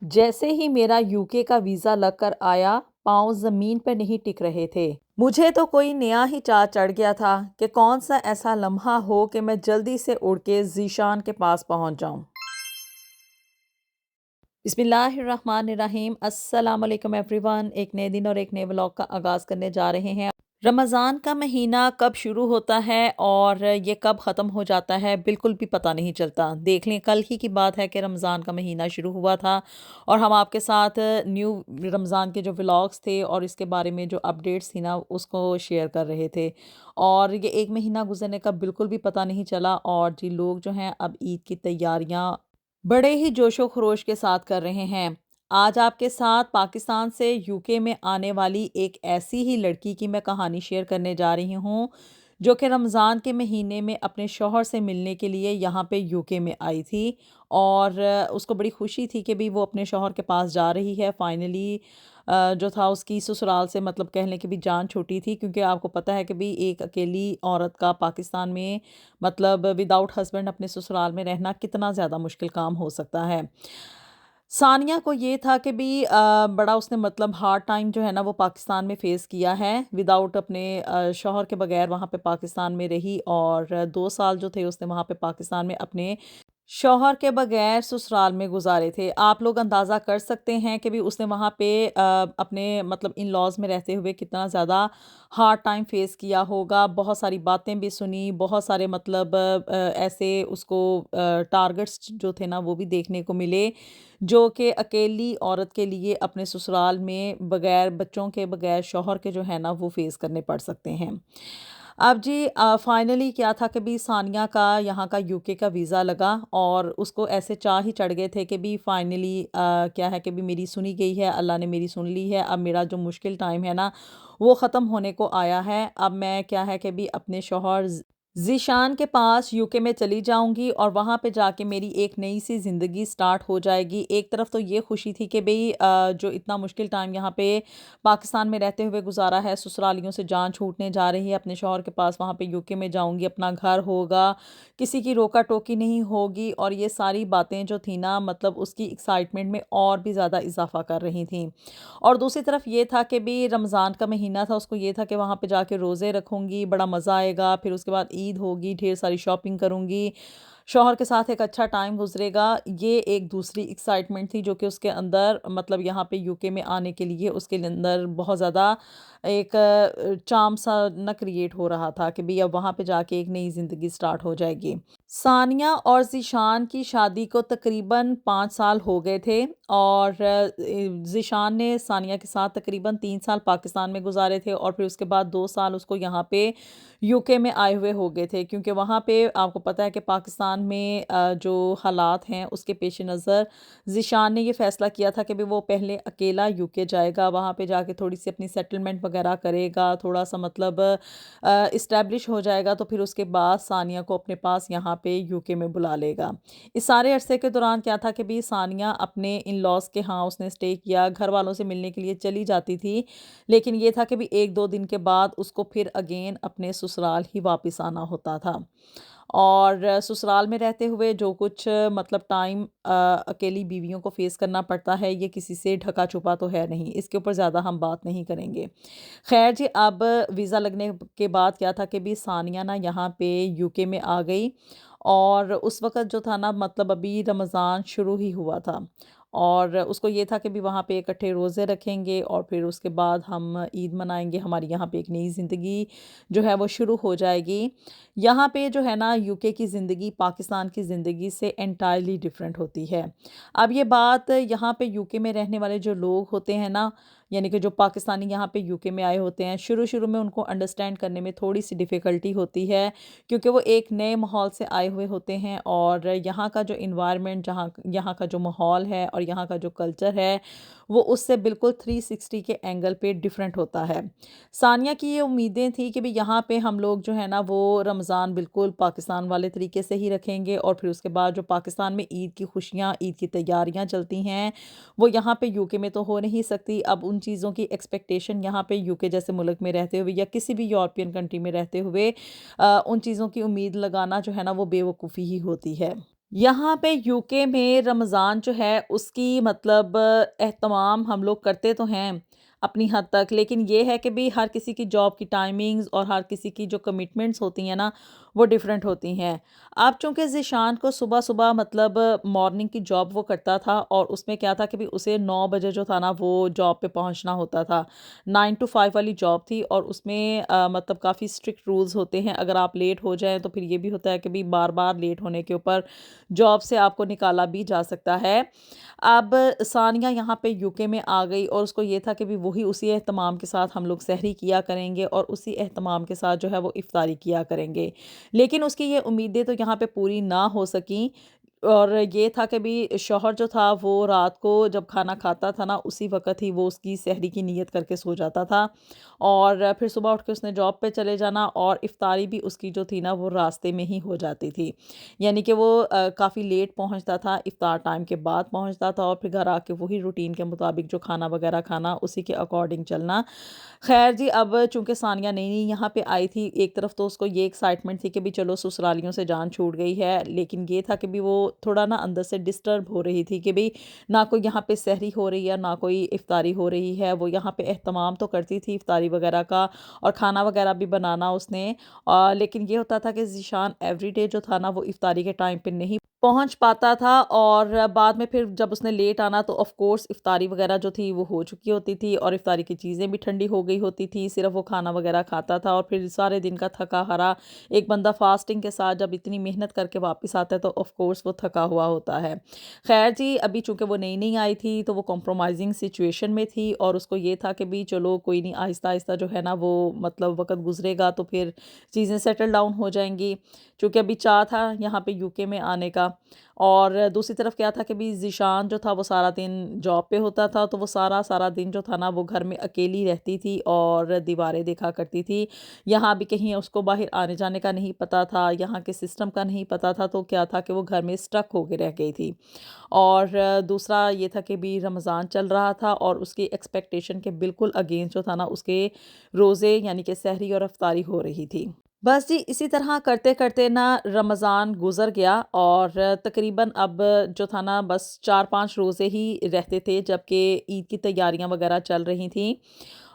जैसे ही मेरा यूके का वीज़ा लगकर आया, पाँव ज़मीन पर नहीं टिक रहे थे। मुझे तो कोई नया ही चार्ज चढ़ गया था कि कौन सा ऐसा लम्हा हो कि मैं जल्दी से उड़ के ज़ीशान के पास पहुंच जाऊं। बिस्मिल्लाहिर्रहमानिर्रहीम, अस्सलाम वालेकुम एवरीवन। एक नए दिन और एक नए व्लॉग का आगाज़ करने जा रहे हैं। रमज़ान का महीना कब शुरू होता है और ये कब ख़त्म हो जाता है बिल्कुल भी पता नहीं चलता। देख लें, कल ही की बात है कि रमज़ान का महीना शुरू हुआ था और हम आपके साथ न्यू रमज़ान के जो व्लॉग्स थे और इसके बारे में जो अपडेट्स थी ना उसको शेयर कर रहे थे। और ये एक महीना गुजरने का बिल्कुल भी पता नहीं चला और जी लोग जो हैं अब ईद की तैयारियां बड़े ही जोशो खरोश के साथ कर रहे हैं। आज आपके साथ पाकिस्तान से यूके में आने वाली एक ऐसी ही लड़की की मैं कहानी शेयर करने जा रही हूँ जो कि रमज़ान के महीने में अपने शौहर से मिलने के लिए यहाँ पे यूके में आई थी। और उसको बड़ी खुशी थी कि भी वो अपने शौहर के पास जा रही है फाइनली। जो था उसकी ससुराल से मतलब कहने की भी जान छूटी थी, क्योंकि आपको पता है कि भी एक अकेली औरत का पाकिस्तान में मतलब विदाउट हस्बैंड अपने ससुराल में रहना कितना ज़्यादा मुश्किल काम हो सकता है। सानिया को ये था कि भी बड़ा उसने मतलब हार्ड टाइम जो है ना वो पाकिस्तान में फ़ेस किया है विदाउट अपने शौहर के बगैर वहाँ पे पाकिस्तान में रही। और 2 साल जो थे उसने वहाँ पे पाकिस्तान में अपने शौहर के बगैर ससुराल में गुजारे थे। आप लोग अंदाज़ा कर सकते हैं कि भी उसने वहाँ पे अपने मतलब इन लॉज़ में रहते हुए कितना ज़्यादा हार्ड टाइम फेस किया होगा। बहुत सारी बातें भी सुनी, बहुत सारे मतलब ऐसे उसको टारगेट्स जो थे ना वो भी देखने को मिले, जो कि अकेली औरत के लिए अपने ससुराल में बगैर बच्चों के, बगैर शौहर के जो है ना वो फेस करने पड़ सकते हैं। अब जी फाइनली क्या था कि भी सानिया का यहाँ का यूके का वीज़ा लगा और उसको ऐसे चाह ही चढ़ गए थे कि भी फाइनली क्या है कि भी मेरी सुनी गई है, अल्लाह ने मेरी सुन ली है। अब मेरा जो मुश्किल टाइम है ना वो ख़त्म होने को आया है। अब मैं क्या है कि भी अपने शौहर ज़ीशान के पास यूके में चली जाऊंगी और वहाँ पे जाके मेरी एक नई सी ज़िंदगी स्टार्ट हो जाएगी। एक तरफ तो ये खुशी थी कि भई जो इतना मुश्किल टाइम यहाँ पे पाकिस्तान में रहते हुए गुजारा है, ससुरालियों से जान छूटने जा रही है, अपने शौहर के पास वहाँ पे यूके में जाऊंगी, अपना घर होगा, किसी की रोका टोकी नहीं होगी। और ये सारी बातें जो थी ना मतलब उसकी एक्साइटमेंट में और भी ज़्यादा इजाफा कर रही थी। और दूसरी तरफ ये था कि भी रमज़ान का महीना था, उसको ये था कि वहाँ पे जाके रोज़े रखूँगी, बड़ा मज़ा आएगा, फिर उसके बाद ईद होगी, ढेर सारी शॉपिंग करूँगी, शौहर के साथ एक अच्छा टाइम गुजरेगा। ये एक दूसरी एक्साइटमेंट थी जो कि उसके अंदर मतलब यहाँ पे यूके में आने के लिए उसके अंदर बहुत ज़्यादा एक चार्म सा न क्रिएट हो रहा था कि भाई अब वहाँ पे जाके एक नई ज़िंदगी स्टार्ट हो जाएगी। सानिया और ज़ीशान की शादी को तकरीबन 5 साल हो गए थे और ज़ीशान ने सानिया के साथ तकरीबन 3 साल पाकिस्तान में गुजारे थे और फिर उसके बाद 2 साल उसको यहाँ पे यूके में आए हुए हो गए थे, क्योंकि वहाँ पे आपको पता है कि पाकिस्तान में जो हालात हैं उसके पेश नज़र ज़ीशान ने ये फ़ैसला किया था कि भी वो पहले अकेला यूके जाएगा, वहाँ पे जाके थोड़ी सी अपनी सेटलमेंट वगैरह करेगा, थोड़ा सा मतलब इस्टेब्लिश हो जाएगा, तो फिर उसके बाद सानिया को अपने पास यहाँ पे यूके में बुला लेगा। इस सारे अरसे के दौरान क्या था कि भी सानिया अपने इन लॉज के यहाँ उसने स्टे किया, घर वालों से मिलने के लिए चली जाती थी, लेकिन ये था कि भी 1-2 दिन के बाद उसको फिर अगेन अपने ससुराल ही वापस आना होता था। और ससुराल में रहते हुए जो कुछ मतलब टाइम अकेली बीवियों को फेस करना पड़ता है ये किसी से ढका छुपा तो है नहीं, इसके ऊपर ज़्यादा हम बात नहीं करेंगे। खैर जी, अब वीज़ा लगने के बाद क्या था कि भी सानिया ना यहाँ पे यूके में आ गई और उस वक़्त जो था ना मतलब अभी रमज़ान शुरू ही हुआ था और उसको ये था कि भी वहाँ पे इकट्ठे रोज़े रखेंगे और फिर उसके बाद हम ईद मनाएँगे, हमारी यहाँ पे एक नई ज़िंदगी जो है वो शुरू हो जाएगी। यहाँ पे जो है ना यूके की ज़िंदगी पाकिस्तान की ज़िंदगी से एंटायरली डिफरेंट होती है। अब ये बात यहाँ पे यूके में रहने वाले जो लोग होते हैं ना, यानी कि जो पाकिस्तानी यहाँ पे यूके में आए होते हैं, शुरू-शुरू में उनको अंडरस्टैंड करने में थोड़ी-सी डिफ़िकल्टी होती है, क्योंकि वो एक नए माहौल से आए हुए होते हैं और यहाँ का जो एनवायरनमेंट, जहाँ यहाँ का जो माहौल है और यहाँ का जो कल्चर है, वो उससे बिल्कुल 360 के एंगल पे डिफरेंट होता है। सानिया की ये उम्मीदें थी कि भी यहाँ पे हम लोग जो है ना वो रमज़ान बिल्कुल पाकिस्तान वाले तरीके से ही रखेंगे और फिर उसके बाद जो पाकिस्तान में ईद की खुशियाँ, ईद की तैयारियाँ चलती हैं, वो यहाँ पे यूके में तो हो नहीं सकती। अब उन चीज़ों की एक्सपेक्टेशन यहाँ पे यूके जैसे मुल्क में रहते हुए या किसी भी यूरोपियन कंट्री में रहते हुए उन चीज़ों की उम्मीद लगाना जो है ना वो बेवकूफ़ी ही होती है। यहाँ पे यूके में रमज़ान जो है उसकी मतलब एहतमाम हम लोग करते तो हैं अपनी हद तक, लेकिन ये है कि भी हर किसी की जॉब की टाइमिंग्स और हर किसी की जो कमिटमेंट्स होती हैं ना, वो डिफरेंट होती हैं। अब चूँकि ज़ीशान को सुबह-सुबह मतलब मॉर्निंग की जॉब वो करता था और उसमें क्या था कि भी उसे 9 बजे जो था ना वो जॉब पे पहुँचना होता था। 9 टू 5 वाली जॉब थी और उसमें मतलब काफ़ी स्ट्रिक्ट रूल्स होते हैं। अगर आप लेट हो जाएँ तो फिर ये भी होता है कि भी बार-बार लेट होने के ऊपर जॉब से आपको निकाला भी जा सकता है। अब सानिया यहाँ पे यूके में आ गई और उसको ये था कि भी वही उसी एहतमाम के साथ हम लोग सहरी किया करेंगे और उसी एहतमाम के साथ जो है वो इफ्तारी किया करेंगे। लेकिन उसकी ये उम्मीदें तो यहाँ पे पूरी ना हो सकीं और ये था कि भी शौहर जो था वो रात को जब खाना खाता था ना उसी वक़्त ही वो उसकी सहरी की नीयत करके सो जाता था और फिर सुबह उठ के उसने जॉब पे चले जाना और इफ्तारी भी उसकी जो थी ना वो रास्ते में ही हो जाती थी। यानी कि वो काफ़ी लेट पहुँचता था, इफ्तार टाइम के बाद पहुँचता था और फिर घर आके वही रूटीन के मुताबिक जो खाना वगैरह खाना, उसी के अकॉर्डिंग चलना। ख़ैर जी, अब चूँकि सानिया नई-नई यहाँ पे आई थी, एक तरफ तो उसको ये एक्साइटमेंट थी कि भी चलो ससुरालियों से जान छूट गई है, लेकिन ये था कि भी वो थोड़ा ना अंदर से डिस्टर्ब हो रही थी कि भई ना कोई यहाँ पे सहरी हो रही है, ना कोई इफ्तारी हो रही है। वो यहाँ पे एहतमाम तो करती थी इफ्तारी वगैरह का और खाना वगैरह भी बनाना उसने लेकिन ये होता था कि ज़ीशान एवरीडे जो था ना वो इफ्तारी के टाइम पे नहीं पहुँच पाता था और बाद में फिर जब उसने लेट आना तो ऑफ़ कोर्स इफ्तारी वगैरह जो थी वो हो चुकी होती थी और इफ्तारी की चीज़ें भी ठंडी हो गई होती थी, सिर्फ़ वो खाना वगैरह खाता था और फिर सारे दिन का थका-हारा एक बंदा फ़ास्टिंग के साथ जब इतनी मेहनत करके वापस आता है तो ऑफ़ कोर्स वो थका हुआ होता है। ख़ैर जी, अभी चूँकि वो नई-नई आई थी तो वो कॉम्प्रोमाइज़िंग सिचुएशन में थी और उसको ये था कि भई चलो कोई नहीं, आहिस्ता-आहिस्ता जो है ना वो मतलब वक़्त गुज़रेगा तो फिर चीज़ें सेटल डाउन हो जाएँगी। चूँकि अभी चाह था यहाँ पे यूके में आने का और दूसरी तरफ क्या था कि भी ज़ीशान जो था वो सारा दिन जॉब पे होता था, तो वो सारा-सारा दिन जो था ना वो घर में अकेली रहती थी और दीवारें देखा करती थी। यहाँ भी कहीं उसको बाहर आने-जाने का नहीं पता था, यहाँ के सिस्टम का नहीं पता था, तो क्या था कि वो घर में स्टक होके रह गई थी। और दूसरा ये था कि भी रमज़ान चल रहा था और उसकी एक्सपेक्टेशन के बिल्कुल अगेंस्ट जो था ना उसके रोज़े यानी कि सहरी और इफ्तारी हो रही थी। बस जी, इसी तरह करते-करते ना रमज़ान गुज़र गया और तकरीबन अब जो था ना बस 4-5 रोज़े ही रहते थे जबकि ईद की तैयारियां वगैरह चल रही थीं।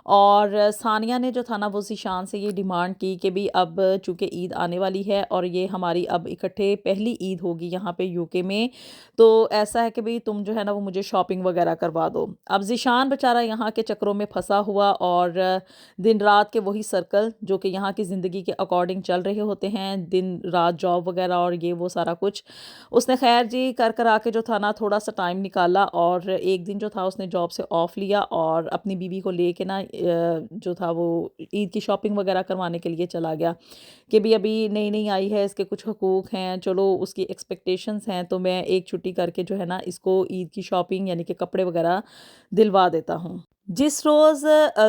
और सानिया ने जो था ना वो ज़ीशान से ये डिमांड की कि भी अब चूँकि ईद आने वाली है और ये हमारी अब इकट्ठे पहली ईद होगी यहाँ पे यूके में, तो ऐसा है कि भई तुम जो है ना वो मुझे शॉपिंग वगैरह करवा दो। अब ज़ीशान बेचारा यहाँ के चक्करों में फँसा हुआ और दिन-रात के वही सर्कल जो कि यहाँ की ज़िंदगी के अकॉर्डिंग चल रहे होते हैं, दिन-रात जॉब वगैरह और ये वो सारा कुछ। उसने ख़ैर जी कर-करा के जो था ना थोड़ा-सा टाइम निकाला और एक दिन जो था उसने जॉब से ऑफ लिया और अपनी बीवी को लेके ना जो था वो ईद की शॉपिंग वगैरह करवाने के लिए चला गया कि भी अभी नई-नई आई है, इसके कुछ हकूक़ हैं, चलो उसकी एक्सपेक्टेशंस हैं, तो मैं एक छुट्टी करके जो है ना इसको ईद की शॉपिंग यानी कि कपड़े वगैरह दिलवा देता हूँ। जिस रोज़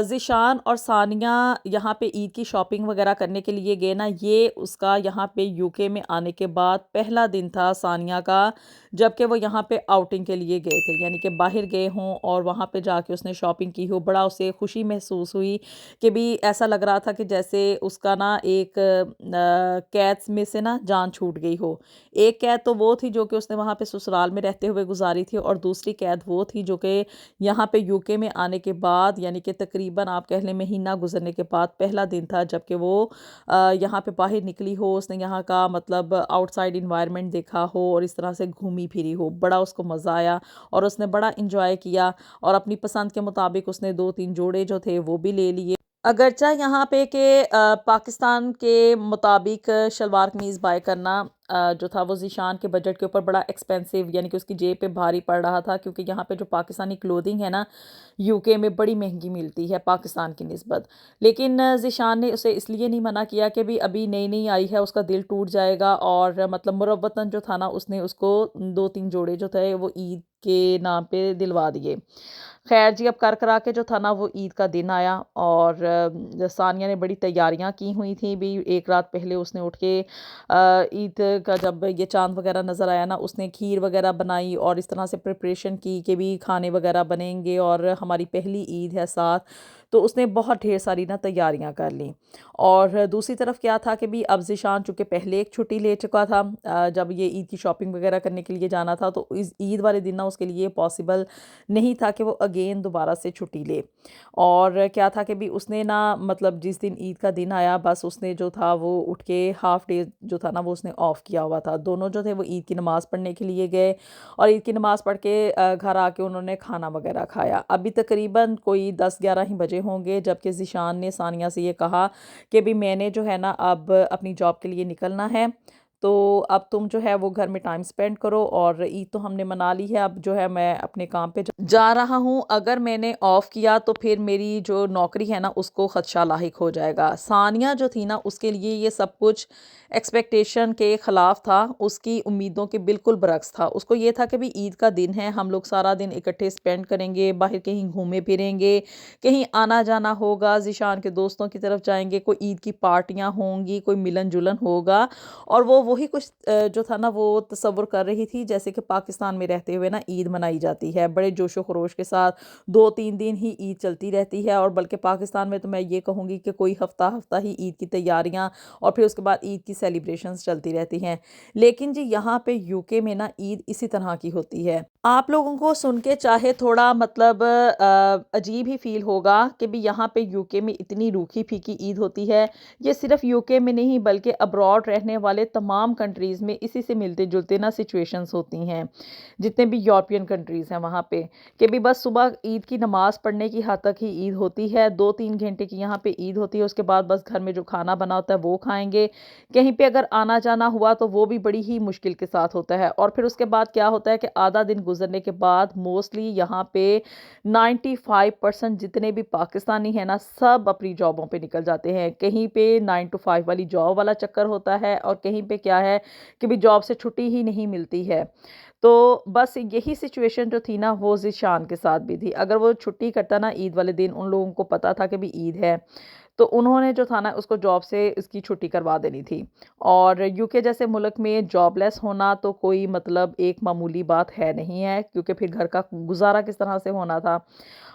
ज़ीशान और सानिया यहाँ पे ईद की शॉपिंग वगैरह करने के लिए गए ना, ये उसका यहाँ पे यूके में आने के बाद पहला दिन था सानिया का, जबकि वो यहाँ पे आउटिंग के लिए गए थे, यानी कि बाहर गए हों और वहाँ पे जाके उसने शॉपिंग की हो। बड़ा उसे खुशी महसूस हुई कि भी ऐसा लग रहा था कि जैसे उसका ना एक कैद में से ना जान छूट गई हो। एक कैद तो वो थी जो कि उसने वहाँ पे ससुराल में रहते हुए गुज़ारी थी और दूसरी कैद वो थी जो कि यहाँ पे यूके में आने के बाद यानी कि तकरीबन आप कह लें महीना गुजरने के बाद पहला दिन था जबकि वो यहाँ पे बाहर निकली हो, उसने यहाँ का मतलब आउटसाइड इन्वायरमेंट देखा हो और इस तरह से घूमी फिरी हो, बड़ा उसको मज़ा आया और उसने बड़ा इंजॉय किया और अपनी पसंद के मुताबिक उसने 2-3 जोड़े जो थे वो भी ले लिए। अगरचा यहाँ पे के पाकिस्तान के मुताबिक शलवार कमीज़ बाय करना जो था वो ज़ीशान के बजट के ऊपर बड़ा एक्सपेंसिव यानी कि उसकी जेब पे भारी पड़ रहा था क्योंकि यहाँ पे जो पाकिस्तानी क्लोथिंग है ना यूके में बड़ी महंगी मिलती है पाकिस्तान की निस्बत। लेकिन ज़ीशान ने उसे इसलिए नहीं मना किया कि भी अभी नई-नई आई है, उसका दिल टूट जाएगा और मतलब मुरव्वतन जो था ना उसने उसको 2-3 जोड़े जो थे वो ईद के नाम पे दिलवा दिए। खैर जी, अब कर-करा के जो था ना वो ईद का दिन आया और सानिया ने बड़ी तैयारियां की हुई थी भी। एक रात पहले उसने उठ के ईद का जब ये चाँद वगैरह नज़र आया ना उसने खीर वगैरह बनाई और इस तरह से प्रिपरेशन की कि भी खाने वगैरह बनेंगे और हमारी पहली ईद है साथ। तो उसने बहुत ढेर सारी ना तैयारियां कर ली। और दूसरी तरफ क्या था कि भी अब ज़ीशान चूँकि पहले एक छुट्टी ले चुका था, जब ये ईद की शॉपिंग वगैरह करने के लिए जाना था, तो इस ईद वाले दिन ना उसके लिए पॉसिबल नहीं था कि वो अगेन दोबारा से छुट्टी ले। और क्या था कि भी उसने ना मतलब जिस दिन ईद का दिन आया, बस उसने जो था वो उठ के हाफ़ डे जो था ना वो उसने ऑफ़ किया हुआ था। दोनों जो थे वो ईद की नमाज़ पढ़ने के लिए गए और ईद की नमाज़ पढ़ के घर आके उन्होंने खाना वगैरह खाया। अभी तकरीबन कोई 10-11 ही बजे होंगे जबकि ज़ीशान ने सानिया से ये कहा कि भी मैंने जो है ना अब अपनी जॉब के लिए निकलना है, तो अब तुम जो है वो घर में टाइम स्पेंड करो और ईद तो हमने मना ली है, अब जो है मैं अपने काम पे जा रहा हूँ। अगर मैंने ऑफ किया तो फिर मेरी जो नौकरी है ना उसको खदशा लाहिक हो जाएगा। सानिया जो थी ना उसके लिए ये सब कुछ एक्सपेक्टेशन के ख़िलाफ़ था, उसकी उम्मीदों के बिल्कुल बरक्स था। उसको ये था कि भी ईद का दिन है, हम लोग सारा दिन इकट्ठे स्पेंड करेंगे, बाहर कहीं घूमे फिरेंगे, कहीं आना जाना होगा, ज़ीशान के दोस्तों की तरफ जाएंगे, कोई ईद की पार्टियाँ होंगी, कोई मिलन जुलन होगा। और वो वही कुछ जो था ना वो तसव्वुर कर रही थी जैसे कि पाकिस्तान में रहते हुए ना ईद मनाई जाती है बड़े जोशो खरोश के साथ। 2-3 दिन ही ईद चलती रहती है और बल्कि पाकिस्तान में तो मैं ये कहूँगी कि कोई हफ्ता हफ्ता ही ईद की तैयारियाँ और फिर उसके बाद ईद की सेलिब्रेशंस चलती रहती हैं। लेकिन जी यहाँ पे यूके में ना ईद इसी तरह की होती है। आप लोगों को सुन के चाहे थोड़ा मतलब अजीब ही फील होगा कि भी यहाँ पे यूके में इतनी रूखी फीकी ईद होती है। ये सिर्फ यूके में नहीं बल्कि अब्रॉड रहने वाले तमाम कंट्रीज़ में इसी से मिलते जुलते ना सिचुएशंस होती हैं। जितने भी यूरोपियन कंट्रीज़ हैं वहाँ पे कि भी बस सुबह ईद की नमाज़ पढ़ने की हद तक ही ईद होती है, 2-3 घंटे की यहाँ पे ईद होती है, उसके बाद बस घर में जो खाना बना होता है वो खाएंगे। कहीं पे अगर आना जाना हुआ तो वो भी बड़ी ही मुश्किल के साथ होता है। और फिर उसके बाद क्या होता है कि आधा दिन गुजरने के बाद मोस्टली यहाँ पे 95% जितने भी पाकिस्तानी हैं ना सब अपनी जॉबों पे निकल जाते हैं। कहीं पे 9 टू 5 वाली जॉब वाला चक्कर होता है और कहीं पे क्या है कि भी जॉब से छुट्टी ही नहीं मिलती है। तो बस यही सिचुएशन जो थी ना वो ज़ीशान के साथ भी थी। अगर वो छुट्टी करता ना ईद वाले दिन, उन लोगों को पता था कि भी ईद है, तो उन्होंने जो था ना उसको जॉब से इसकी छुट्टी करवा देनी थी। और यूके जैसे मुल्क में जॉबलेस होना तो कोई मतलब एक मामूली बात है नहीं है, क्योंकि फिर घर का गुज़ारा किस तरह से होना था।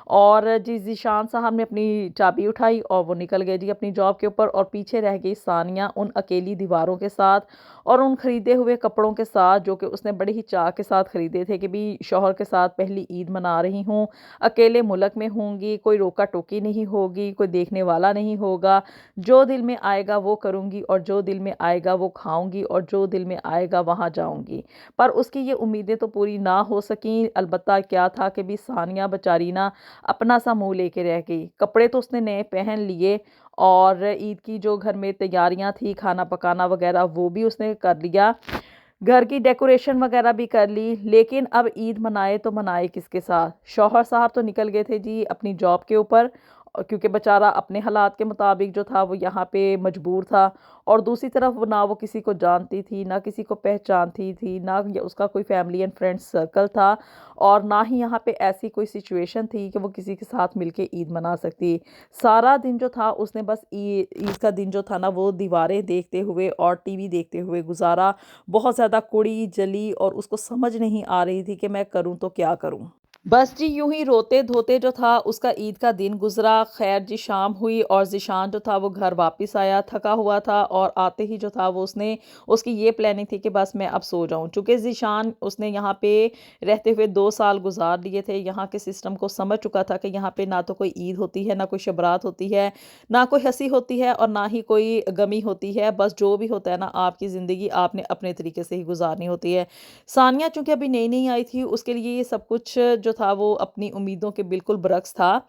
और जी ज़ीशान साहब ने अपनी चाबी उठाई और वो निकल गए जी अपनी जॉब के ऊपर, और पीछे रह गई सानिया उन अकेली दीवारों के साथ और उन खरीदे हुए कपड़ों के साथ जो कि उसने बड़ी ही चाह के साथ खरीदे थे कि भी शौहर के साथ पहली ईद मना रही हूँ, अकेले मुल्क में होंगी, कोई रोका टोकी नहीं होगी, कोई देखने वाला नहीं होगा, जो दिल में आएगा वो करूँगी और जो दिल में आएगा वो खाऊंगी और जो दिल में आएगा वहाँ जाऊँगी। पर उसकी ये उम्मीदें तो पूरी ना हो सकीं। अलबत्ता क्या था कि भी सानिया बेचारी ना अपना सा मुंह लेके रह गई। कपड़े तो उसने नए पहन लिए और ईद की जो घर में तैयारियां थी, खाना पकाना वगैरह वो भी उसने कर लिया, घर की डेकोरेशन वगैरह भी कर ली। लेकिन अब ईद मनाए तो मनाए किसके साथ? शौहर साहब तो निकल गए थे जी अपनी जॉब के ऊपर, क्योंकि बेचारा अपने हालात के मुताबिक जो था वो यहाँ पे मजबूर था। और दूसरी तरफ वो ना वो किसी को जानती थी, ना किसी को पहचानती थी, ना उसका कोई फैमिली एंड फ्रेंड्स सर्कल था, और ना ही यहाँ पे ऐसी कोई सिचुएशन थी कि वो किसी के साथ मिलके ईद मना सकती। सारा दिन जो था उसने बस ईद का दिन जो था ना वो दीवारें देखते हुए और टीवी देखते हुए गुजारा। बहुत ज़्यादा कुड़ी जली और उसको समझ नहीं आ रही थी कि मैं करूँ तो क्या करूँ। बस जी यूं ही रोते धोते जो था उसका ईद का दिन गुजरा। खैर जी शाम हुई और ज़ीशान जो था वो घर वापस आया, थका हुआ था, और आते ही जो था वो उसकी ये प्लानिंग थी कि बस मैं अब सो जाऊं। चूँकि ज़ीशान उसने यहाँ पे रहते हुए 2 साल गुजार लिए थे, यहाँ के सिस्टम को समझ चुका था कि यहाँ पे ना तो कोई ईद होती है, ना कोई शबरात होती है, ना कोई हंसी होती है और ना ही कोई गमी होती है। बस जो भी होता है ना आपकी ज़िंदगी आपने अपने तरीके से ही गुजारनी होती है। सानिया चूँकि अभी नई-नई आई थी, उसके लिए ये सब कुछ जो था वो अपनी उम्मीदों के बिल्कुल बरअक्स था।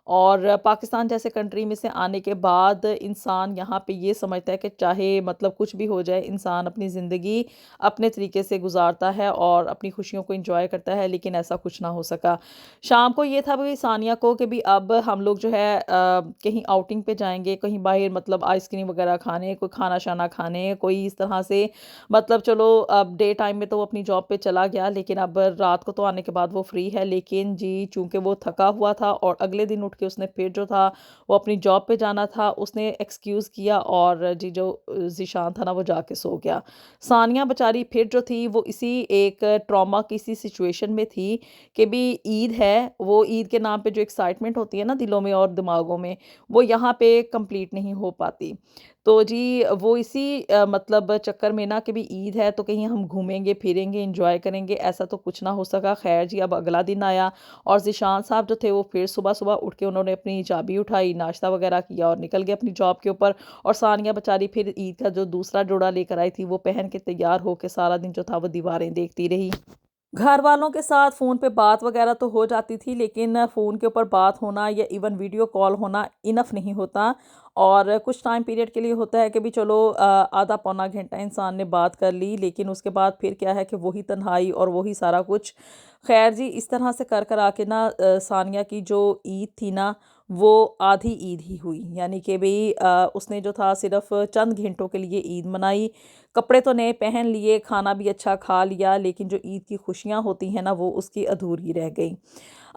और पाकिस्तान जैसे कंट्री में से आने के बाद इंसान यहाँ पे ये समझता है कि चाहे मतलब कुछ भी हो जाए, इंसान अपनी ज़िंदगी अपने तरीके से गुजारता है और अपनी खुशियों को एंजॉय करता है, लेकिन ऐसा कुछ ना हो सका। शाम को ये था भाई सानिया को कि भी अब हम लोग जो है कहीं आउटिंग पे जाएंगे, कहीं बाहर मतलब आइसक्रीम वगैरह खाने, कोई खाना शाना खाने, कोई इस तरह से मतलब चलो अब डे टाइम में तो वो अपनी जॉब पे चला गया, लेकिन अब रात को तो आने के बाद वो फ्री है। लेकिन जी चूंकि वो थका हुआ था और अगले दिन उठ के उसने फिर जो था वो अपनी जॉब पे जाना था, उसने एक्सक्यूज़ किया और जी जो ज़ीशान था ना वो जाके सो गया। सानिया बेचारी फिर जो थी वो इसी एक ट्रॉमा की सी सिचुएशन में थी कि भी ईद है, वो ईद के नाम पे जो एक्साइटमेंट होती है ना दिलों में और दिमागों में, वो यहाँ पे कंप्लीट नहीं हो पाती। तो जी वो इसी मतलब चक्कर में ना कि भी ईद है तो कहीं हम घूमेंगे, फिरेंगे, एन्जॉय करेंगे, ऐसा तो कुछ ना हो सका। ख़ैर जी अब अगला दिन आया और ज़ीशान साहब जो थे वो फिर सुबह-सुबह उठ के उन्होंने अपनी चाबी उठाई, नाश्ता वग़ैरह किया और निकल गए अपनी जॉब के ऊपर। और सानिया बेचारी फिर ईद का जो दूसरा जोड़ा लेकर आई थी वो पहन के तैयार होके सारा दिन जो था वो दीवारें देखती रही। घर वालों के साथ फ़ोन पे बात वगैरह तो हो जाती थी, लेकिन फ़ोन के ऊपर बात होना या इवन वीडियो कॉल होना इनफ नहीं होता। और कुछ टाइम पीरियड के लिए होता है कि भी चलो आधा पौना घंटा इंसान ने बात कर ली, लेकिन उसके बाद फिर क्या है कि वही तन्हाई और वही सारा कुछ। खैर जी इस तरह से कर आके ना सानिया की जो ईद थी ना वो आधी ईद ही हुई, यानी कि भाई उसने जो था सिर्फ चंद घंटों के लिए ईद मनाई। कपड़े तो नए पहन लिए, खाना भी अच्छा खा लिया, लेकिन जो ईद की खुशियाँ होती हैं ना वो उसकी अधूरी रह गई।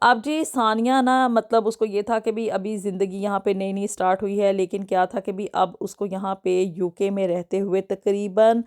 अब जी सानिया ना मतलब उसको ये था कि भी अभी ज़िंदगी यहाँ पे नई-नई स्टार्ट हुई है, लेकिन क्या था कि भी अब उसको यहाँ पे यूके में रहते हुए तकरीबन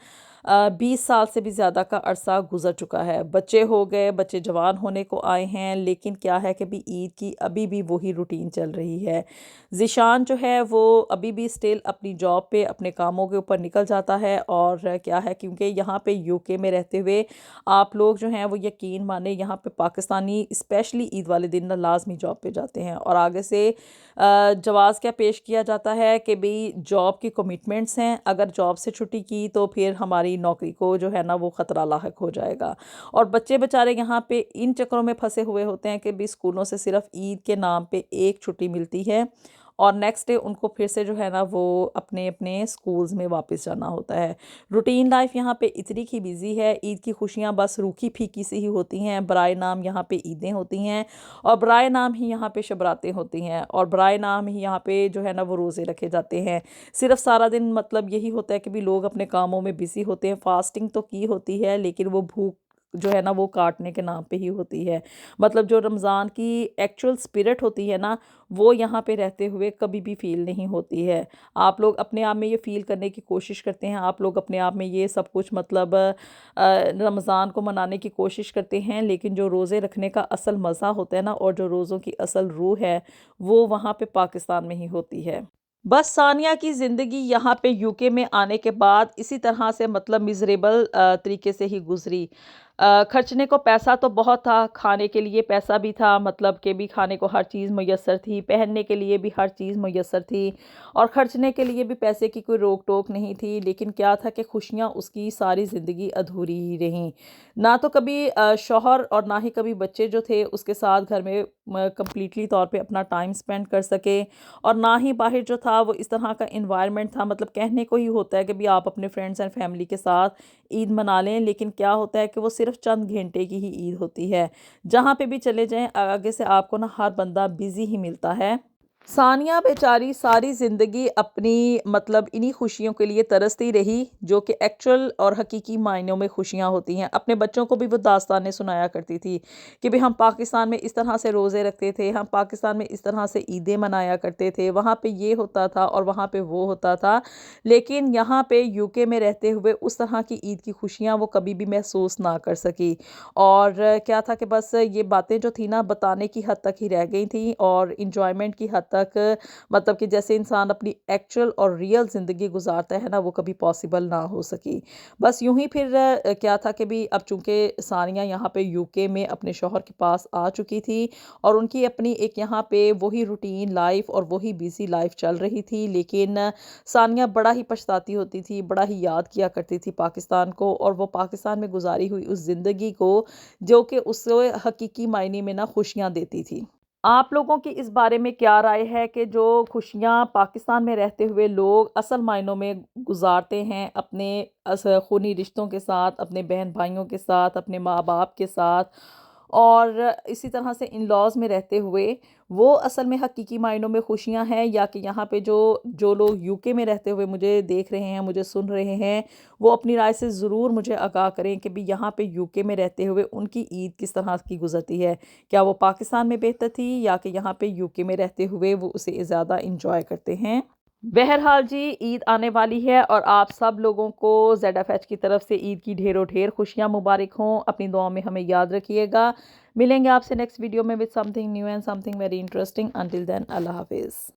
20 साल से भी ज़्यादा का अरसा गुज़र चुका है। बच्चे हो गए, बच्चे जवान होने को आए हैं, लेकिन क्या है कि भी ईद की अभी भी वही रूटीन चल रही है। ज़ीशान जो है वो अभी भी स्टिल अपनी जॉब पे अपने कामों के ऊपर निकल जाता है। और क्या है क्योंकि यहाँ पे यूके में रहते हुए आप लोग जो हैं वो यकीन माने यहाँ पे पाकिस्तानी स्पेशली ईद वाले दिन ना लाजमी जॉब पे जाते हैं और आगे से जवाज़ क्या पेश किया जाता है कि भाई जॉब की कमिटमेंट्स हैं, अगर जॉब से छुट्टी की तो फिर हमारी नौकरी को जो है ना वो ख़तरा लाहक हो जाएगा। और बच्चे बेचारे यहाँ पे इन चक्करों में फंसे हुए होते हैं कि भी स्कूलों से सिर्फ ईद के नाम पे एक छुट्टी मिलती है और नेक्स्ट डे उनको फिर से जो है ना वो अपने अपने स्कूल्स में वापस जाना होता है। रूटीन लाइफ यहाँ पे इतनी ही बिजी है, ईद की खुशियाँ बस रूखी फीकी सी ही होती हैं, बराए नाम यहाँ पे ईदें होती हैं और बराए नाम ही यहाँ पे शबरातें होती हैं और बराए नाम ही यहाँ पे जो है ना वो रोज़े रखे जाते हैं। सिर्फ सारा दिन मतलब यही होता है कि भी लोग अपने कामों में बिजी होते हैं, फास्टिंग तो की होती है लेकिन वो भूख जो है ना वो काटने के नाम पे ही होती है। मतलब जो रमज़ान की एक्चुअल स्पिरिट होती है ना वो यहाँ पे रहते हुए कभी भी फ़ील नहीं होती है। आप लोग अपने आप में ये फ़ील करने की कोशिश करते हैं, आप लोग अपने आप में ये सब कुछ मतलब रमज़ान को मनाने की कोशिश करते हैं, लेकिन जो रोज़े रखने का असल मज़ा होता है ना और जो रोज़ों की असल रूह है, वो वहाँ पे पाकिस्तान में ही होती है। बस सानिया की ज़िंदगी यहाँ पे यूके में आने के बाद इसी तरह से मतलब मिज़रेबल तरीके से ही गुज़री। खर्चने को पैसा तो बहुत था, खाने के लिए पैसा भी था, मतलब कि भी खाने को हर चीज़ मुयस्सर थी, पहनने के लिए भी हर चीज़ मुयस्सर थी और खर्चने के लिए भी पैसे की कोई रोक-टोक नहीं थी। लेकिन क्या था कि खुशियाँ उसकी सारी ज़िंदगी अधूरी ही रहीं। ना तो कभी शौहर और ना ही कभी बच्चे जो थे उसके साथ घर में कंप्लीटली तौर पे अपना टाइम स्पेंड कर सके और ना ही बाहर जो था वो इस तरह का एनवायरनमेंट था। मतलब कहने को ही होता है कि भी आप अपने फ्रेंड्स एंड फैमिली के साथ ईद मना लें, लेकिन क्या होता है कि वो सिर्फ चंद घंटे की ही ईद होती है। जहाँ पे भी चले जाएं आगे से आपको ना हर बंदा बिजी ही मिलता है। सानिया बेचारी सारी ज़िंदगी अपनी मतलब इन्हीं खुशियों के लिए तरसती रही जो कि एक्चुअल और हकीकी मायनों में खुशियाँ होती हैं। अपने बच्चों को भी वो दास्तानें सुनाया करती थी कि भाई हम पाकिस्तान में इस तरह से रोज़े रखते थे, हम पाकिस्तान में इस तरह से ईदें मनाया करते थे, वहाँ पे ये होता था और वहाँ पे वो होता था। लेकिन यहाँ पे यूके में रहते हुए उस तरह की ईद की खुशियाँ वो कभी भी महसूस ना कर सकी। और क्या था कि बस ये बातें जो थी ना बताने की हद तक ही रह गई थी और इंजॉयमेंट की हद तक मतलब कि जैसे इंसान अपनी एक्चुअल और रियल ज़िंदगी गुजारता है ना वो कभी पॉसिबल ना हो सकी। बस यूं ही फिर क्या था कि भी अब चूंकि सानिया यहाँ पे यूके में अपने शौहर के पास आ चुकी थी और उनकी अपनी एक यहाँ पे वही रूटीन लाइफ और वही बिजी लाइफ चल रही थी, लेकिन सानिया बड़ा ही पछताती होती थी, बड़ा ही याद किया करती थी पाकिस्तान को और वो पाकिस्तान में गुजारी हुई उस ज़िंदगी को जो कि उसे हकीकी मायने में ना खुशियाँ देती थी। आप लोगों की इस बारे में क्या राय है कि जो खुशियाँ पाकिस्तान में रहते हुए लोग असल मायनों में गुजारते हैं अपने खूनी रिश्तों के साथ, अपने बहन भाइयों के साथ, अपने माँ बाप के साथ और इसी तरह से इन लॉज में रहते हुए वो असल में हकीकी मायनों में खुशियां हैं, या कि यहाँ पे जो जो लोग यूके में रहते हुए मुझे देख रहे हैं, मुझे सुन रहे हैं, वो अपनी राय से ज़रूर मुझे आगाह करें कि भी यहाँ पे यूके में रहते हुए उनकी ईद किस तरह की गुजरती है। क्या वो पाकिस्तान में बेहतर थी, या कि यहाँ पे यूके में रहते हुए वो उसे ज़्यादा इंजॉय करते हैं। बहरहाल जी, ईद आने वाली है और आप सब लोगों को ZFH की तरफ से ईद की ढेरों ढेर खुशियां मुबारक हों। अपनी दुआओं में हमें याद रखिएगा। मिलेंगे आपसे नेक्स्ट वीडियो में with something new and something very interesting. Until then, अल्लाह हाफिज़।